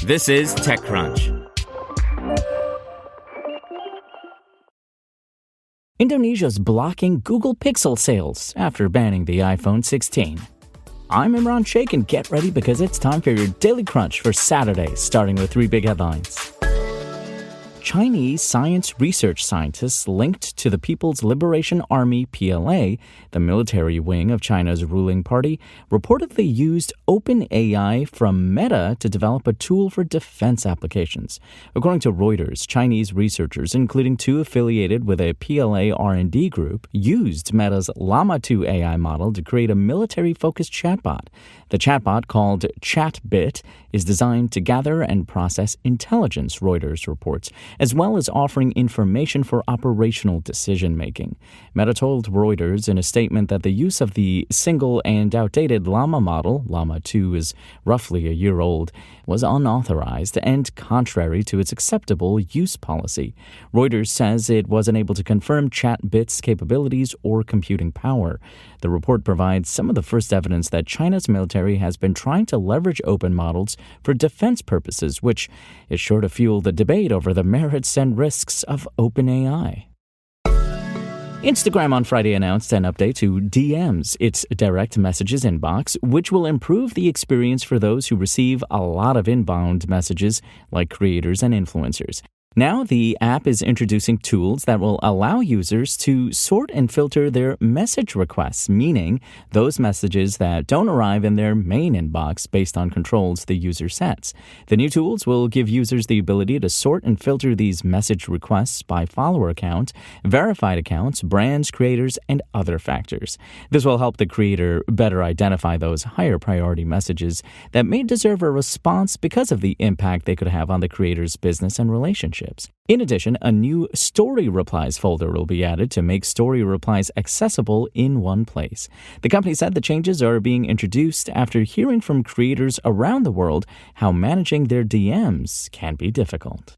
This is TechCrunch. Indonesia's blocking Google Pixel sales after banning the iPhone 16. I'm Imran Sheikh, and get ready because it's time for your Daily Crunch for Saturday, starting with 3 big headlines. Chinese science research scientists linked to the People's Liberation Army (PLA), the military wing of China's ruling party, reportedly used OpenAI from Meta to develop a tool for defense applications. According to Reuters, Chinese researchers, including 2 affiliated with a PLA R&D group, used Meta's Llama 2 AI model to create a military-focused chatbot. The chatbot, called ChatBit, is designed to gather and process intelligence, Reuters reports, as well as offering information for operational decision-making. Meta told Reuters in a statement that the use of the single and outdated Llama model, Llama 2 is roughly a year old, was unauthorized and contrary to its acceptable use policy. Reuters says it wasn't able to confirm ChatBit's capabilities or computing power. The report provides some of the first evidence that China's military has been trying to leverage open models for defense purposes, which is sure to fuel the debate over the merits and risks of OpenAI. Instagram on Friday announced an update to DMs, its direct messages inbox, which will improve the experience for those who receive a lot of inbound messages, like creators and influencers. Now, the app is introducing tools that will allow users to sort and filter their message requests, meaning those messages that don't arrive in their main inbox based on controls the user sets. The new tools will give users the ability to sort and filter these message requests by follower account, verified accounts, brands, creators, and other factors. This will help the creator better identify those higher priority messages that may deserve a response because of the impact they could have on the creator's business and relationship. In addition, a new Story Replies folder will be added to make story replies accessible in one place. The company said the changes are being introduced after hearing from creators around the world how managing their DMs can be difficult.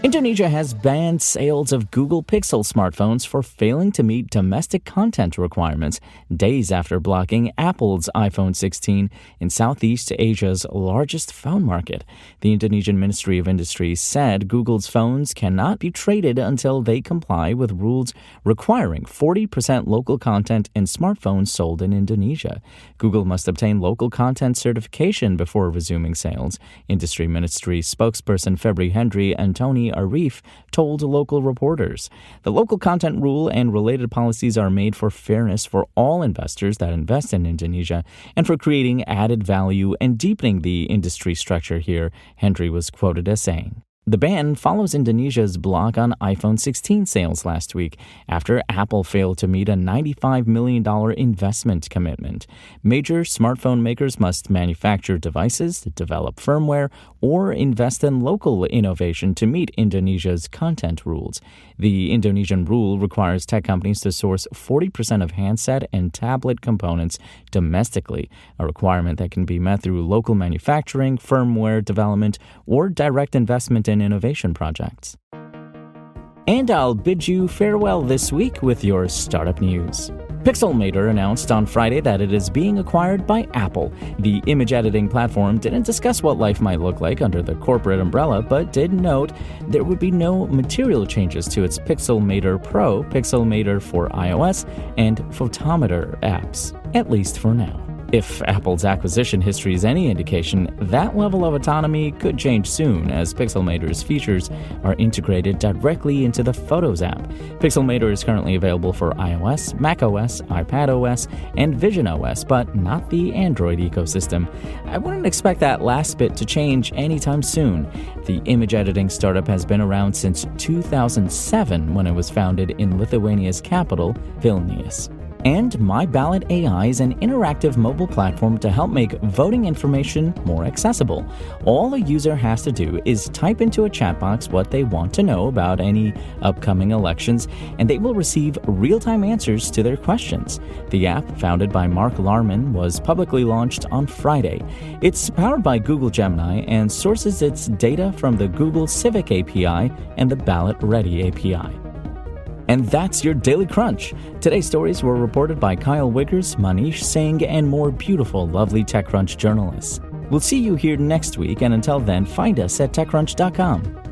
Indonesia has banned sales of Google Pixel smartphones for failing to meet domestic content requirements days after blocking Apple's iPhone 16 in Southeast Asia's largest phone market. The Indonesian Ministry of Industry said Google's phones cannot be traded until they comply with rules requiring 40% local content in smartphones sold in Indonesia. Google must obtain local content certification before resuming sales. Industry Ministry spokesperson Febri Hendri Antoni Arif told local reporters. The local content rule and related policies are made for fairness for all investors that invest in Indonesia and for creating added value and deepening the industry structure here, Hendry was quoted as saying. The ban follows Indonesia's block on iPhone 16 sales last week after Apple failed to meet a $95 million investment commitment. Major smartphone makers must manufacture devices, develop firmware, or invest in local innovation to meet Indonesia's content rules. The Indonesian rule requires tech companies to source 40% of handset and tablet components domestically, a requirement that can be met through local manufacturing, firmware development, or direct investment in innovation projects. And I'll bid you farewell this week with your startup news. Pixelmator announced on Friday that it is being acquired by Apple. The image editing platform didn't discuss what life might look like under the corporate umbrella, but did note there would be no material changes to its Pixelmator Pro, Pixelmator for iOS, and Photometer apps, at least for now. If Apple's acquisition history is any indication, that level of autonomy could change soon as Pixelmator's features are integrated directly into the Photos app. Pixelmator is currently available for iOS, macOS, iPadOS, and visionOS, but not the Android ecosystem. I wouldn't expect that last bit to change anytime soon. The image editing startup has been around since 2007 when it was founded in Lithuania's capital, Vilnius. And My Ballot AI is an interactive mobile platform to help make voting information more accessible. All a user has to do is type into a chat box what they want to know about any upcoming elections, and they will receive real-time answers to their questions. The app, founded by Mark Larman, was publicly launched on Friday. It's powered by Google Gemini and sources its data from the Google Civic API and the Ballot Ready API. And that's your Daily Crunch. Today's stories were reported by Kyle Wiggers, Manish Singh, and more beautiful, lovely TechCrunch journalists. We'll see you here next week, and until then, find us at TechCrunch.com.